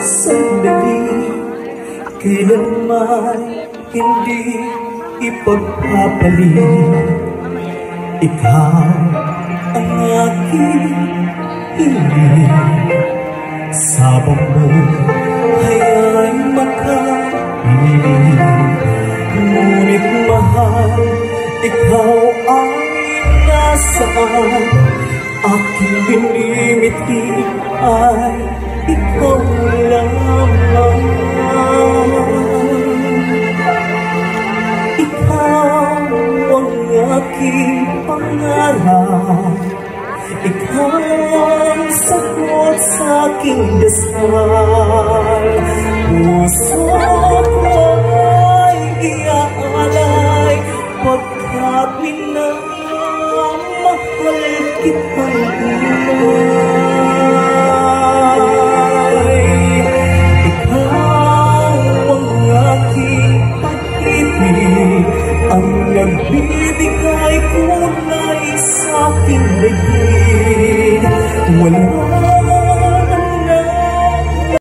sandali, kailanman hindi ipagpapalit. Ikaw ang aking hiling, sabang mo ay makapiling. Ngunit mahal, ikaw ay nasaan? Aking binimiti ay ikaw lamang. Ikaw ang aking pangarap, ikaw ang sagot sa aking dasal. Puso ko ay iaalay pagkat minamahal kitang tunay. Ikaw ang aking pag-ibig, ang nagbibigay kulay sa aking daigdig. Wala